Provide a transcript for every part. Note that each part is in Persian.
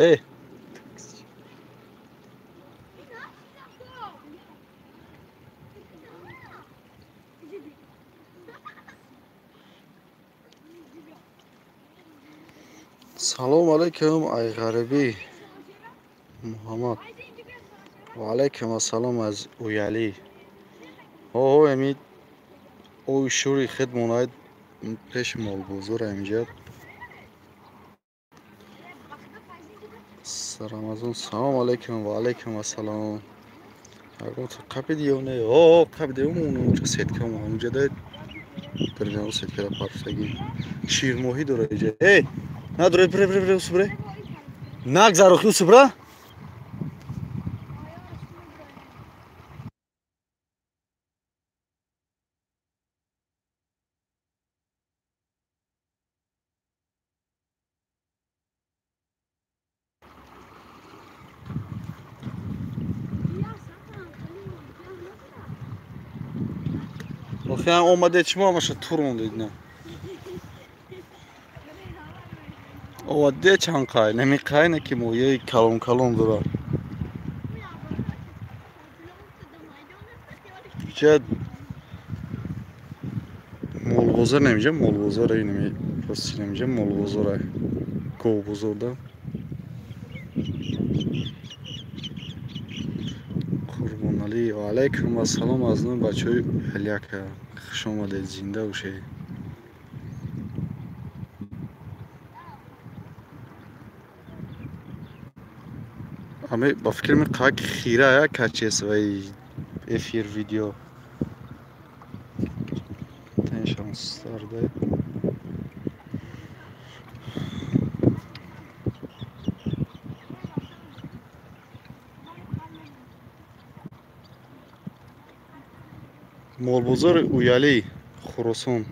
ای سلام علیکم ای غریبی محمد و علیکم السلام از اویالی او امید او شوری خود موناید پیش مال بزرگ اینجا رمضان سلام علیکم و علیکم السلام اگه تو قبیدی یا نه او قبیدی اونجا سید کم اونجا داد در جنو سید کرده پرفتگی شیر ماهی داره اینجا ای نداره بره سبره نگذار خیلی سبره آخه اومده چی ما ماشه تورون دیدن اومده چند قای نمی قای نه که مویه کلون داره جد مول نمیشه مول بزرگ اینمی پس نمیشه مول بزرگ کو بزرگ قربان علی و علیکم السلام از نون بچهای هلیک خوش آمدید زنده باشید همه با فکر می قاک خیره کچیس وی افیر ویدیو تنشان ستارده مول بزرگ اویالی خراسان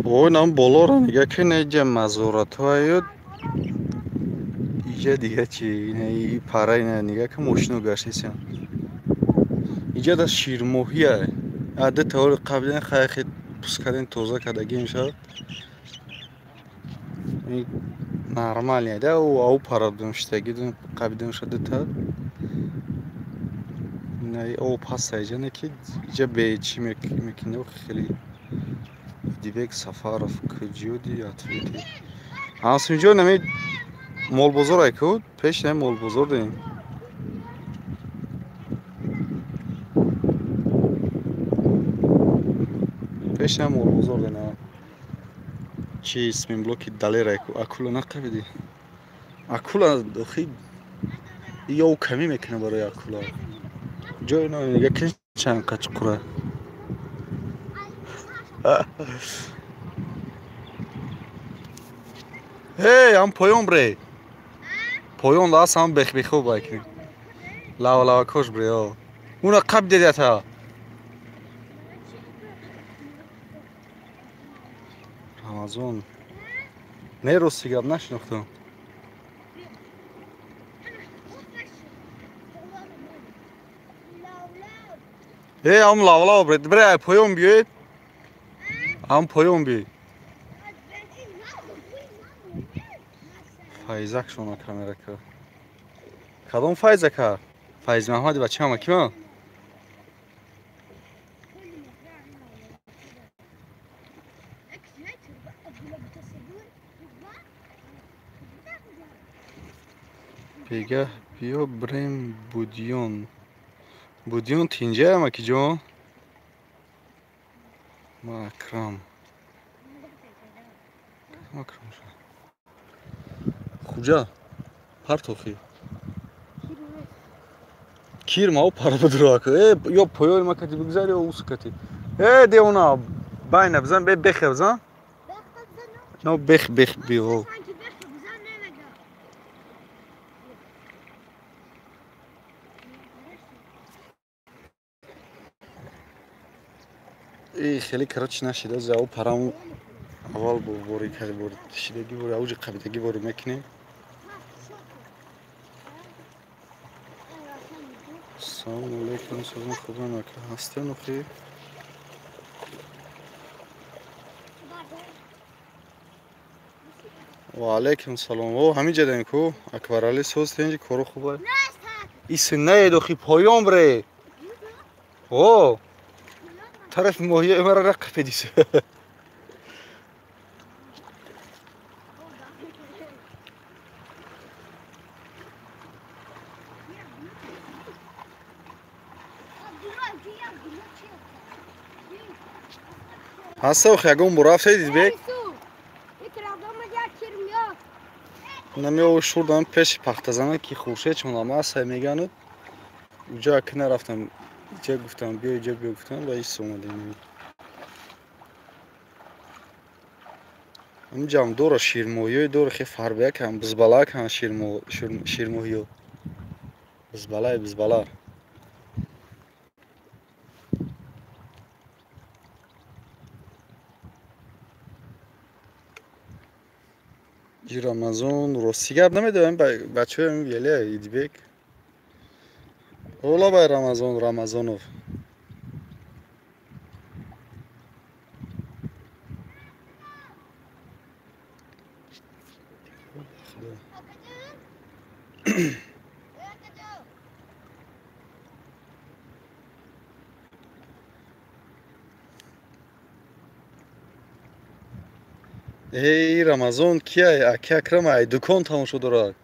اوه نام بالا رو نگه که نیجا مزارت های اینجا دیگه چی این پاره اینه نگه که ماشینو گشتیسیم اینجا در شیر ماهی های عده طور قبلی خیلی پس کردن توزه کردگی میشد این نرمال نیده او پاره دمشتگی دون قبلی شده تا نه او پس اینجا نه که اینجا به چی میکنه خیلی دیوک سفارف کجودی اتویتی هاست اینجا نمی مول بزرگ کود پیش نه مول بزرگ دیم پیش نه مول بزرگ نه چی اسم بلوکی دلی رایکو اکولا نقبیدی اکولا دخی یا کمی میکنه برای اکولا جای نه یکی چند قچ قره هی هم پایون بره پایون دست هم بخو باید لاو کش بره اونا قب دیده تا رمضان نه رو سیگار نشناختم هی هم لاو برید بره پایون بیاید هم پایون بیاید فایزک شما کامera که کدوم فایزک فایز محمدی بچه همه کیما بگه بیا بریم بودیون تینجه همه کی جان ما اکرم شد خوجا پرتوخی کیر ما پر بدرو که یا پایول ما کتی بگذاری یا اوس کتی دی اونا باین بزن بخ بزن نو بخ بیو خیلی کارچ نشده زاو پرام اول بوری کردی بوری شدگی بوری اوج قبیلگی بوری میکنی. سلام علیکم سلام خوبه مکه هسته نخی. و علیکم سلام او همین جدن کو اکبرالی سوز تنجی کارو خوبه. ایسن نه دخی پایام بره. او طرف ماهی مرا رق پیدیسه. هسته و خیگون برافته دید بی؟ نمیو شوردم پیش پختزنه که خوشه چون اما سه میگنود اونجا که نرفتم اینجا گفتم بیا اینجا بیا گفتم و ایست اومدیم اینجا هم دور شیرمویی دور خیلی فربیک هم بزبالک هم شیرمویی بزبالا این رمضان راستی گرد نمیدونم بچه هم ویلی ایدی بیک اولا بای رمضانو ای رمضان کیه اکی اکرم ای دکان تمام شد دارد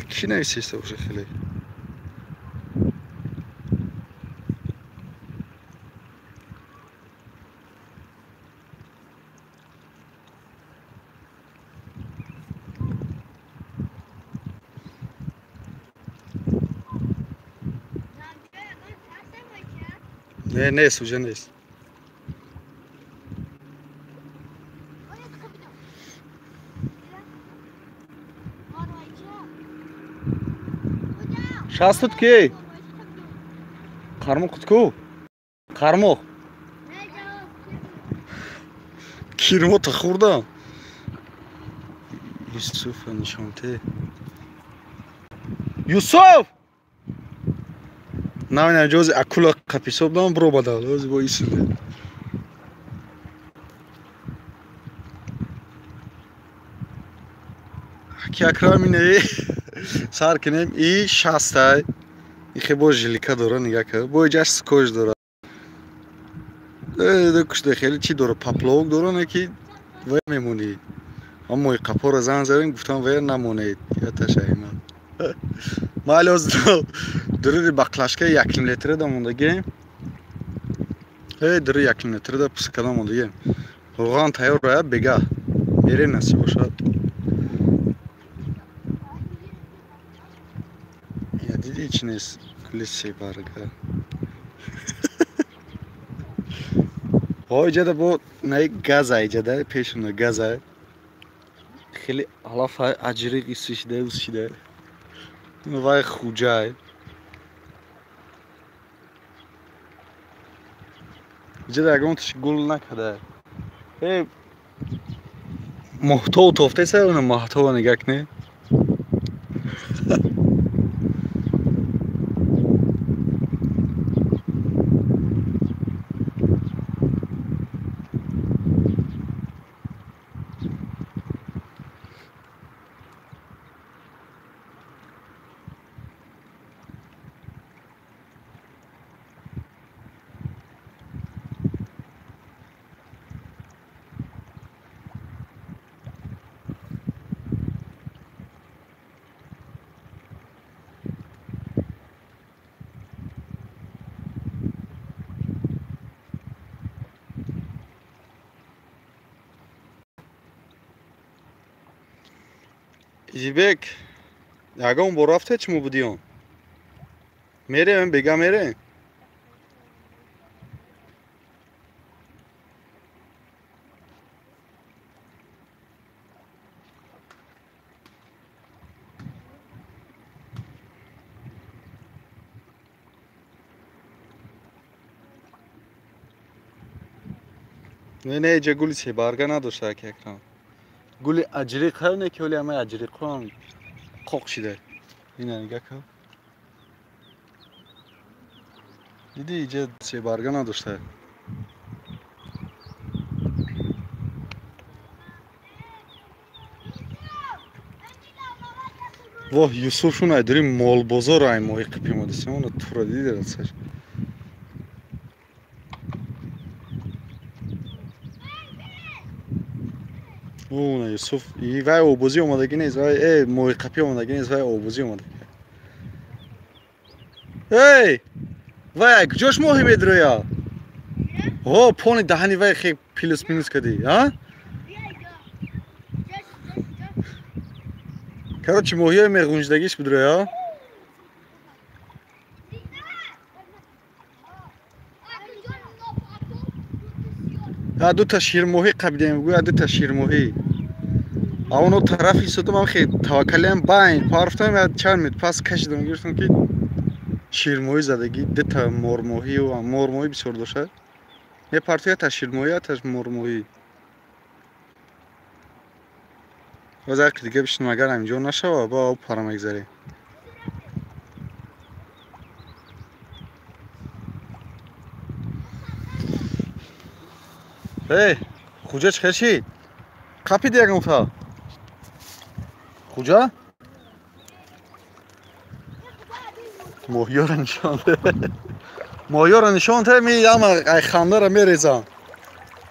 کی نویسیسته باشه خیلی نه نیست اوجه نیست شستت کی قرموق کو قرموق کیرمو تا خوردم یوسف نشانته یوسف نه جز اکولا قپیسوب دام برو بدال از با ایسونه کی اکرامینه سر کنیم ای شسته ای خیلی با جلیکا داره نگاه که با جاش سکوش داره ده کشته خیلی چی داره پاپلوگ داره نه که وای میمونی اما قپار زن زدیم گفتم وای نمونید یا تشایما مالوز داره باقلاشکه یک لیتر داموندگی داره یک لیتر دا پس کدام موندگی روغن تیار راه بگه میره نصیب باشد یا دیدی چی نیست کلی سی برگه ایجاده با نه گاز ایجاده پیشونه گاز خیلی حالا اجری قیسیش ده وسیده وای خوجه ایجاده اگه اونتش گل نکده محتو توفته سه اونه محتو نگه کنه ایبک اگه اون برافته چمو بودیون میره من بگم میره نه نه اینجا گلی سه بارگه نداشته که اکرام گلی اجریق ها نه که ولی همه اجریق ها هم قاق شده این نگاه کن دیدی اینجا سه بارگه نداشته واه یوسف شون داریم مال بازار ای ماهی قپی ما دستیم اون تو را دیدی راستش اون یوسف ای وای اوبوزی اومدگی نیست وای ای ماهی قپی اومدگی نیست وای اوبوزی اومده ای وای کجاش ماهی میدره یا ها پون دهنی وای خیلی پلیس مینوس کردی ها короче ماهی میغونجدگیش بدره یا دو تا شیر ماهی قبیدیم گویا دو تا شیر ماهی اونو طرفی سودم هم خیلی توکلیم باین پارفتم و چند متر پس کشیدم گرفتم که شیر ماهی زدگی دو تا مار ماهی و مار ماهی بسیار داشته یه پارتیا تا شیر ماهی تا مار ماهی باز اگه دیگه بشین مگر همینجا نشه با پارا میگذاری ای کجا چخشی قپی دیگه تا کجا ماهی را نشان ده ماهی را نشان ده می اما ای خانده را میریزم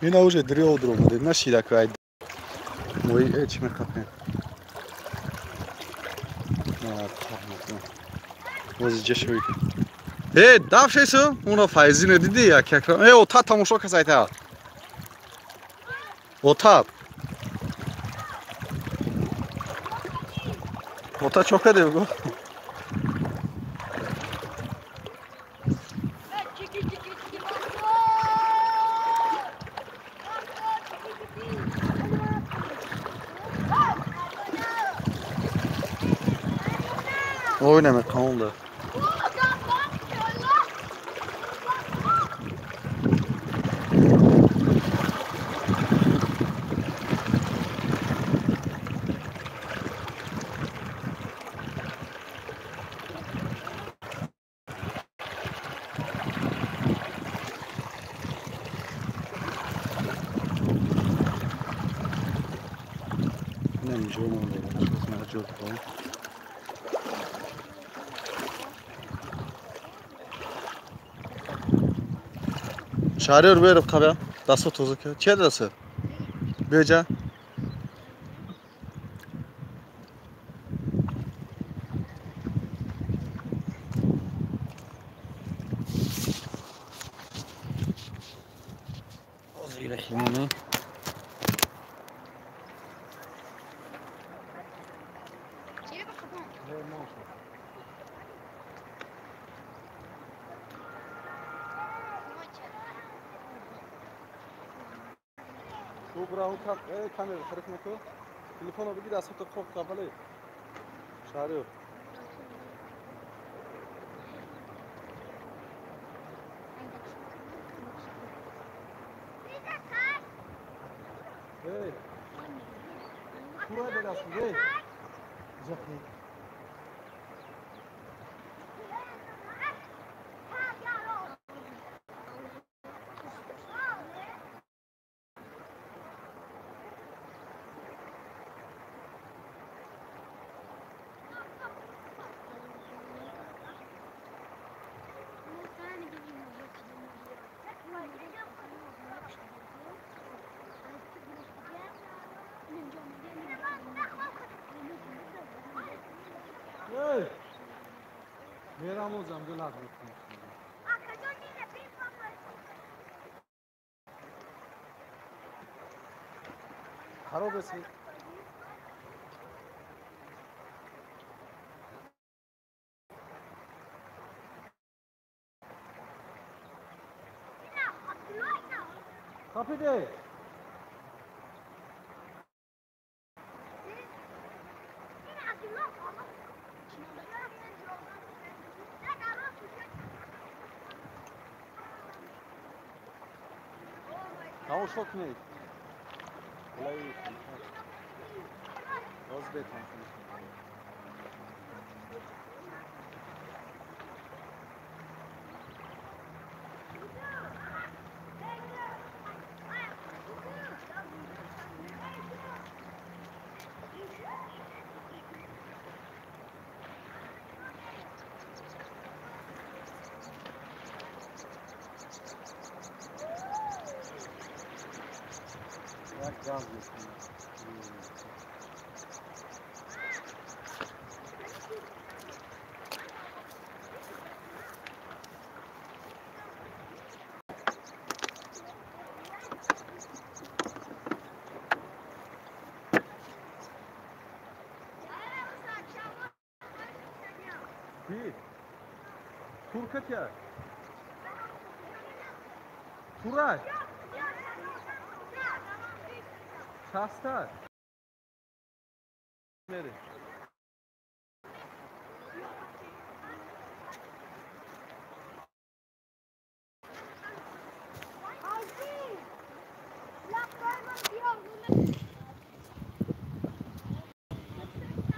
این اوجه دریا درو بوده نشیده که ای ماهی چی میخواه باز جشوی ای داف شیسو اونا فایزی ندیدی یا که اکرام ای اوتا تماشا که سایتا اوتا اوتا چوکه دیگو اوی نمی کامل نمیجا مونده من جور کنم شهری رو بیرف خبر دستو توزه که چه دسته بیجا زیر خیمونه تو برای کامل خرید نکو تلفن رو بگی دستو تو خوب قبله شهری ای پورا دلاسو ای جفی ای میرم و زنده لازم کنم خراب است کافی تماشا کنید. ولای باز بهتون یک گاز بکنید. Ki? Turkat ya. Turay. Şahstar. Nere?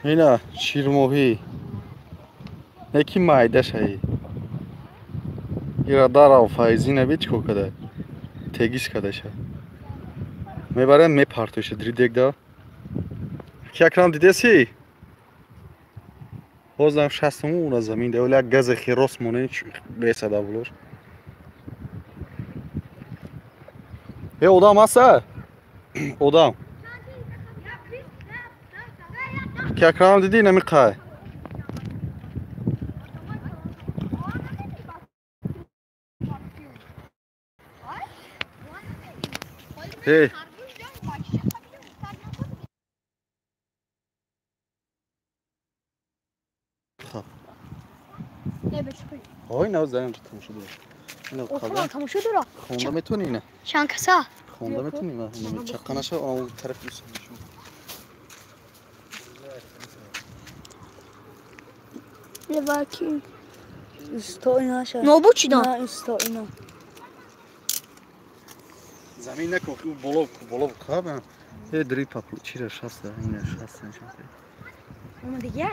اینا شیرموهی یکی مایده شایی ایرادار و فایزی نبید چکو کده تگیس کده شه میبره میپرتوشه دری دیگ دا که اکرام دیده سی بازم شستمون اون زمین ده اولی یک گز خیراس مونه بیسه دا بلور odam هسته odam که اکرام دیدی نمی قای هی آی نه زنم تو تماشا داره اینو اوه تماشا داره خونده میتونی نه چند کسا خونده میتونی نه چقناشه اون طرف دوست نشون لواکی استا اینا شد نابود شدن نه استا اینا زمین نکن که بالا بکن یه دری پاپلو چی را شسته اینه شسته نشون اما دیگه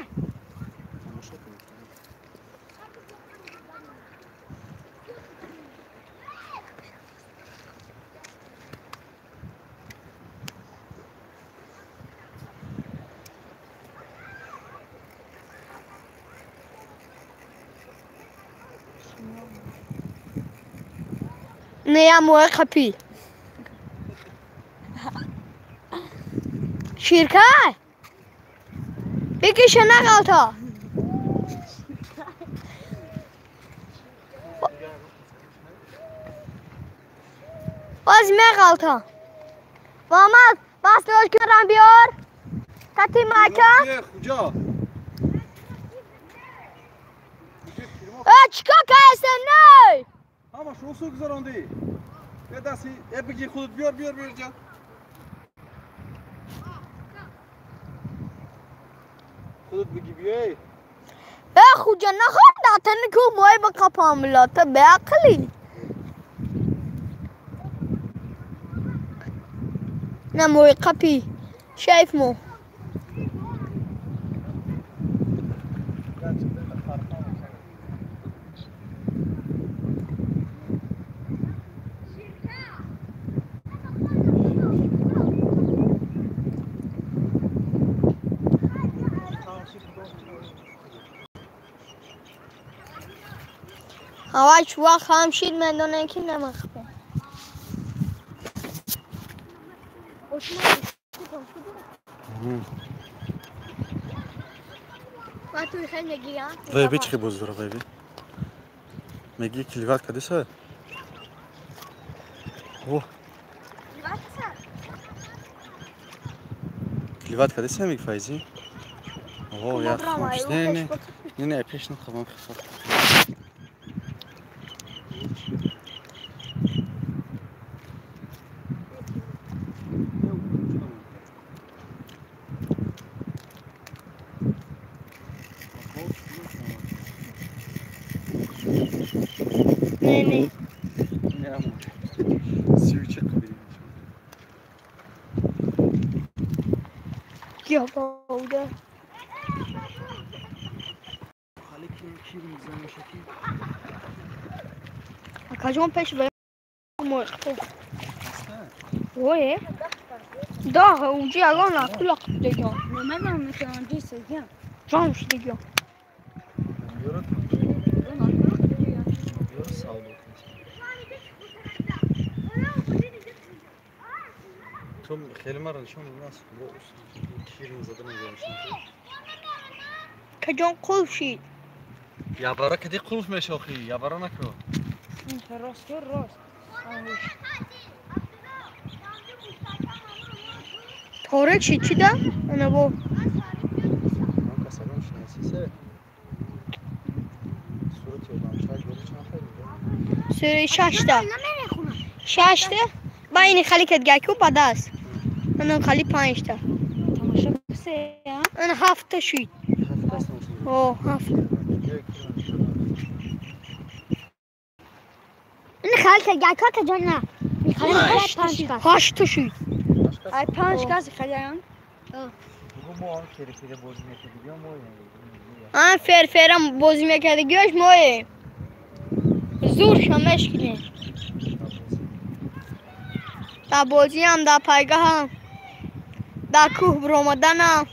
نه یا موه خپی شیرکای بکشه نقلتا باز مقلتا محمد بس نوش کردم بیار کتی مکن کجا چیکار کردی نه اما شو سو گذراندی یه دستی یه بگی خودت بیار جا خودت بگی بیای خوجا نخواد داتن که مای با کپاملاتا به عقلی نه موی قپی شايف مو هواش وقت هم شیر مندونه که نمخبه ما توی خیلی نگیرم وی چی باز داره وی میگی کلیوات کدی سه اوه کلیوات کدی سه میگی فایزی اوه یا خوش نه پیش نخوام خفر نه سویچ قبیل گیا بوده حالی کی میزنه شکی کجان پیش به مرخ وای ده اونجا اگه نه کلاق دیگه نمیدونم میتونم دیست دیگه جانش دیگه یارو ساولو تو خیلی مرا نشون ناس کیر میزدن میذاشتن کجان قلشید یا برا کدی قلف میشه آخی یا برا نکرو راست راست تاره چی ده؟ انا با من کسبم شناسیه صورت یادم چای گوری چند خیلی سری ششته با این خالی کد گاکو بدست انا خالی پنجته تماشا کسی ها انا هفته شید اوه هفته این خالی کد گاکو کجان نه هشت شید ای 5 کسی خیلیان ما فری بازی می‌کردیم آن فرم بازی میکرده گوش مایه زور شمش کنه دا بازی هم دا پایگاه هم دا کوه برامدن هم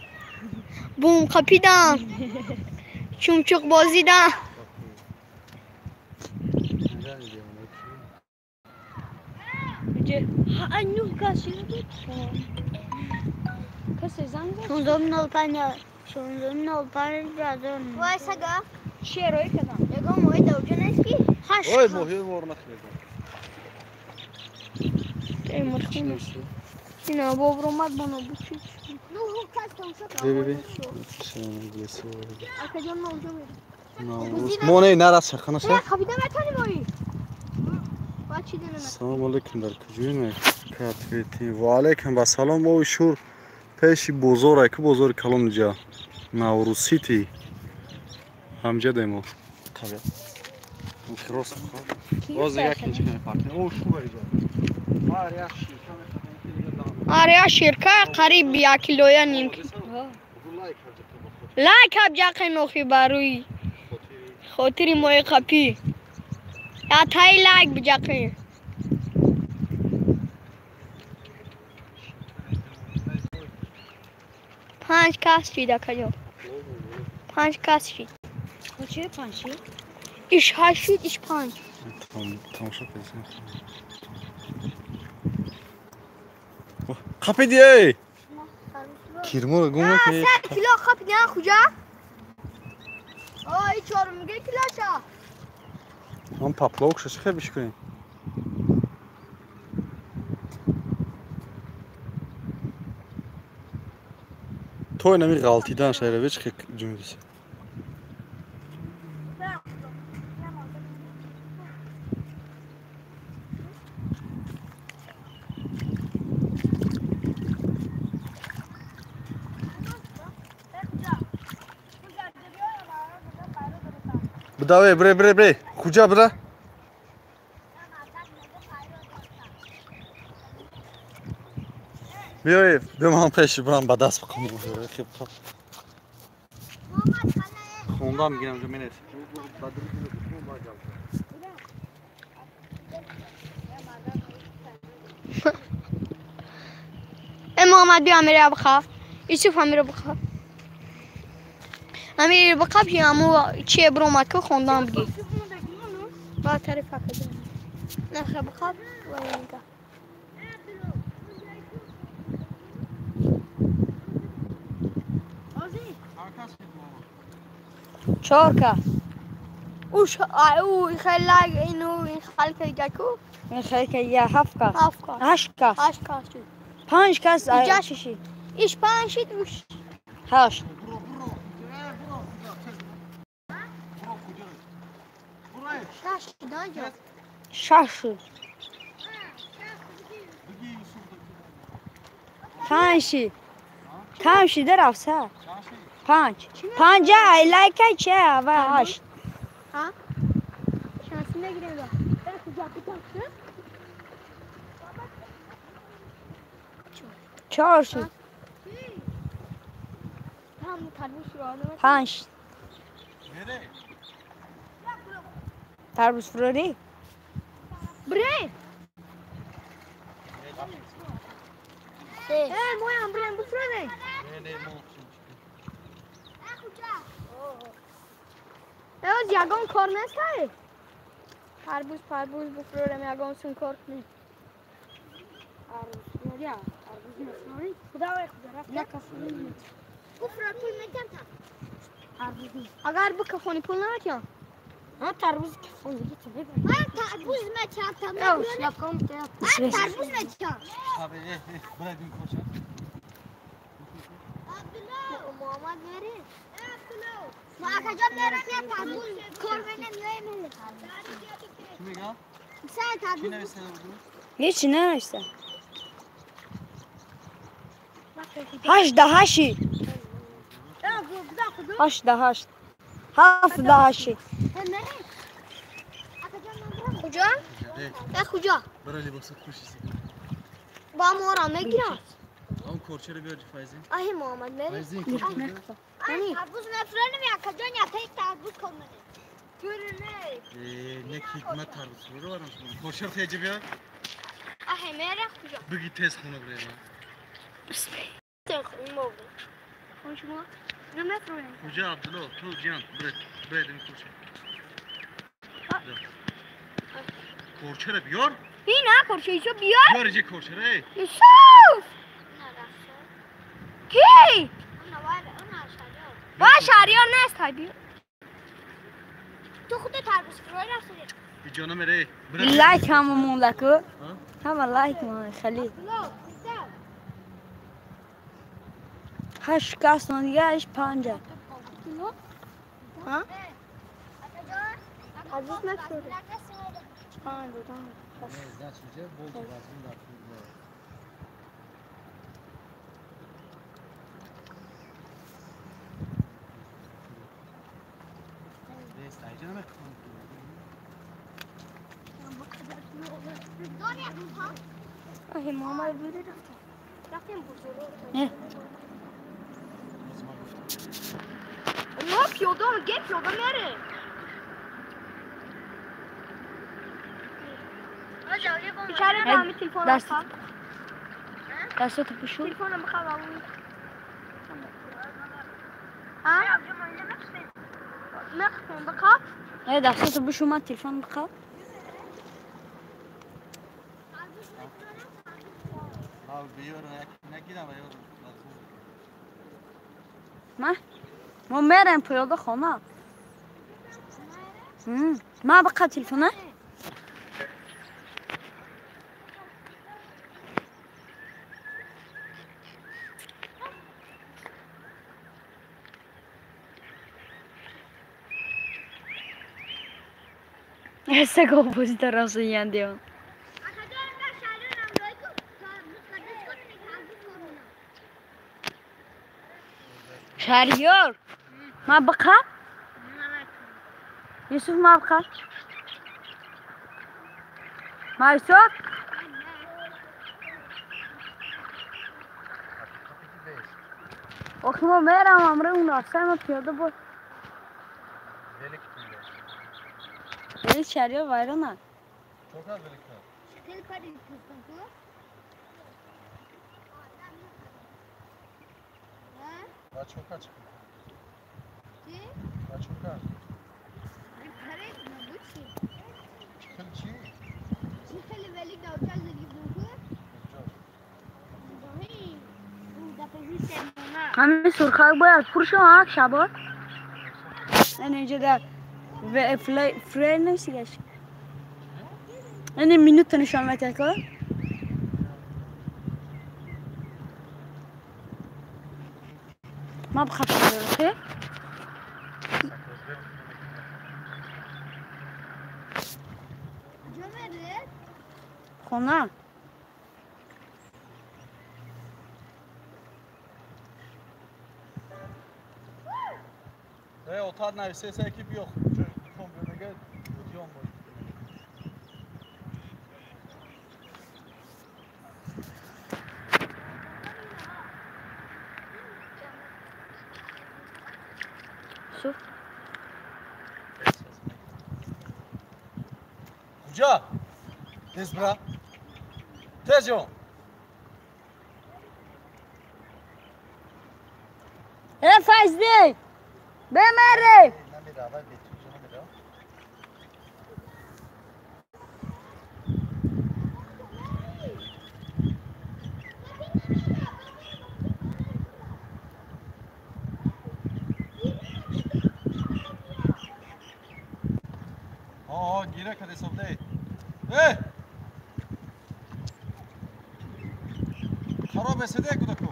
بوم قپیدم چومچوق بازی دم ها انو کسی بود کسی زنگ زد 16:05 جازون وایسا گا شیروی کدام یگو موی دوجه نیستی هشت اوه موهی وار نخیردم ای مرخونه اینا با برامد بانو بچید ببین اکجان موجه میره مونه نرس شخنه سه خبیده میتونی مایی السلام علیکم در کجایی کاتیتی و علیکم با سلام و شور پیشی بزرگ که بزرگ کلام جا نوروسیتی همجا دیمو طبیعت خروس باز یکی چه پارتی او شو بریجا آره شرکه قریب 1 کیلویا نیم لایک اب جاقی نوخی باروی خاطری موی قپی یا تای لایک بجاقی 5 کس شیده کجا 5 کس شید کچه 5 شید ایش 8 شید ایش 5 تماشا کنید قپی دیه کیرمو گومه که 100 کیلو قپی نه کجا آی چهارم گه کیلوشا هم پاپلوکش خیلی بشکنیم توی نمی غلطی دان شایره ویچ خیلی جمعیسی بداوی بره کجا بره بیایی بیم هم پیشی برم با دست بکنم خیلی خونده هم گیرم جو می نیست محمد بیا امیر بخواه یوسف امیر بخواه امیر بخواه بیا امو چیه برومد که خوندم بگی با تعریف کردم نخه بخواه و اینگه 4 کس او خیلی لگ این خلک دیگه کو این خیلی که یه 7 کس 8 کس 8 کس شد 5 کس اینجا چی شد ایش 5 شد اوش 8 6 5 شد کم شده رفت 5 لایک چه و 8 ها شانسی نگیریم با کجا بگم 4 شد هم تربوز رو آدم 5 Nere? تربوز فروری بره مویم بریم بفرده Nere mo. از یگان کار نسته تربوز پربوز بفرورم یگان سون کار کنی بفرور پول میتم اگر بکفونی پول نمیتم تربوز کفونی تربوز میتم تربوز میتم Abi bırakın koşa. محمد میری ما اکجا میرم یا تربوز کار بینم نمیره Kimi ya? سه تربوز Kimi nefesine vurdu? هیچی ننوشته 18 8 17 کجا؟ Nere? کجا؟ Bırak libası kuşisi. با مورا میگیرم Am korçere bir acı faizi. آهی محمد میری Faizi korçere. تربوز نفرنم یا کجا یا تایی تربوز کنم Ne hikmet tarzusu var mı? Korçer tecrübe ya. آهی میره کجا؟ Bir git test bunu buraya. تخمیم بود شما نمیفرونم Hoca Abdullah, tu Cihan, bırak demin korçer. Korçere biyor. این نه کرشیشو بیار Biyor iyice korçere. یوسف کی؟ با شهریار نیست های بیار تو خود تربوز فروی رفتی Bir canım ere. لایک هممون لکو Ha? همه لایک ما خلی 8 کس دیگهش 5 ها؟ تربوز نفروی آهی محمد بیره رفتیم بزرگ نه پیاده گه پیاده میره بیچاره دامی تلفن دست بخواب دستتو پشو تلفن بخواب ها؟ نخفیم بخواب دستتو بشو من تلفن بخواب Abi biyor ne gidem ya. ما میرم پیاده خانه ما بقى تلفونه Essa compositora sognando. شهریار ما بقى يوسف ما بقى ما يوسف وقت ما میرم امره اون راستای ما پیاده بود شهریار وایرانه Çok az birlikte. Daha çok aç. Daha çok aç. Çıkın çiğ. همین سرخک باید پر شو ها شبا این اینجا در فری نمیسیگش این مینوت نشان میده که ما بخواب شده خونه Otağın neredeyse ekip yok. Komple gel. Gidiyorum bu. کجا؟ تز برا تز جون فایزده بمره نمیره اول بیتون جون نمیره گیره کده سبده خراب رسیده کدکو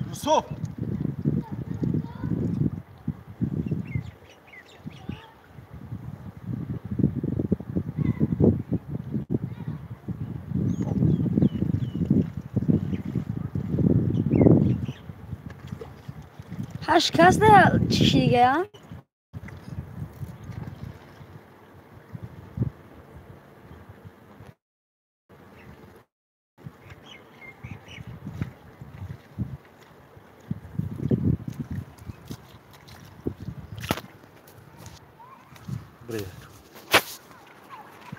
یوسف هشکست چی دیگه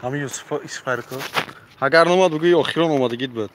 همه یوسف فرکو اگر نماد بگوی آخران آمادگیت بود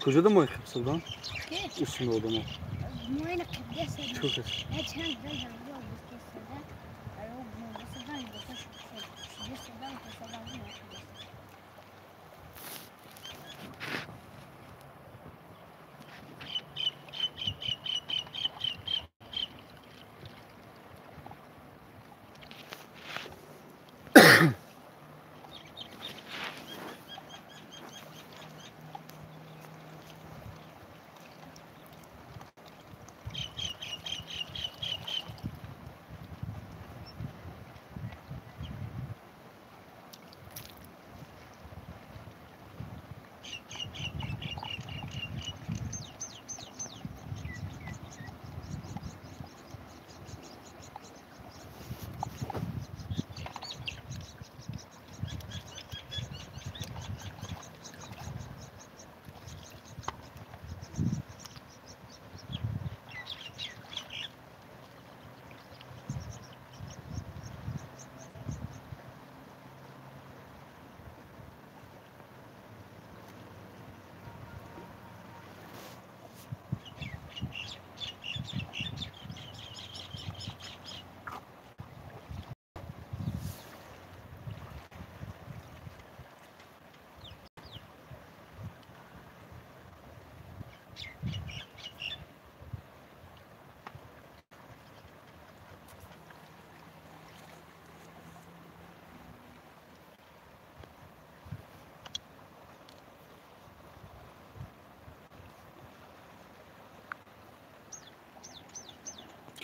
کجا دمای خب سلطان؟ اسم رو دمای تو کس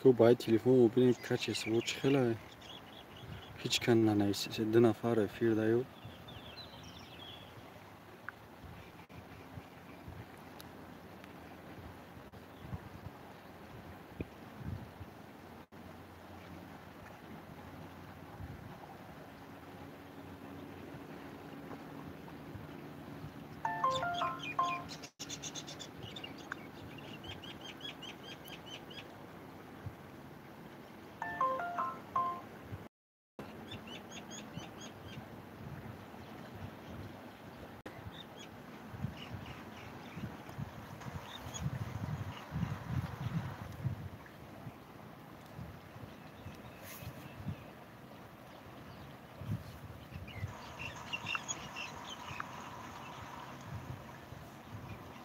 که باید تلفن رو ببینیم کچه سوچ خیلی هیچ کن ننویسی 2 نفر فیر دایو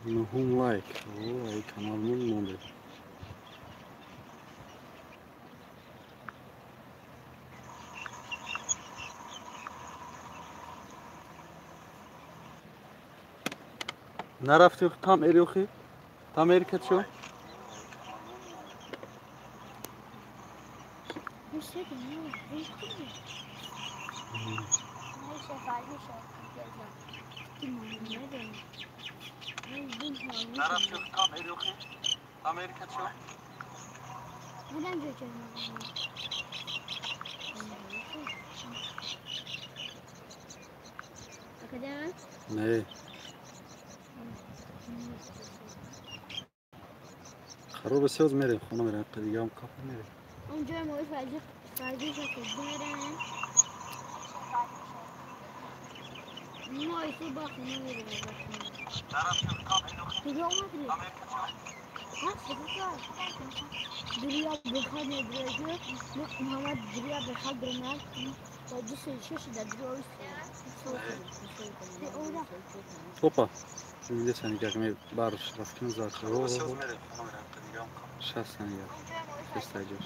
نهم لایک او ای کانال من مونده نرفتی tam eriyoxi tam eriket شو میشه نرفتی tam eriyoxi tam eriket شو نمیشه نه خروب سوز میره خونه میره دیگه هم کافی میره اونجا موی فرجی شکل برن موی تو با خونه میره کجا اومدی؟ ها سبزار دریا بخواد ندرجه محمد دریا بخواد برنال و دوست شش در درویش توپا میده سنی که می بارش رفتن زاکر او 60 ثانیه 60 ثانیه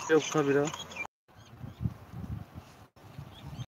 يبقى بلا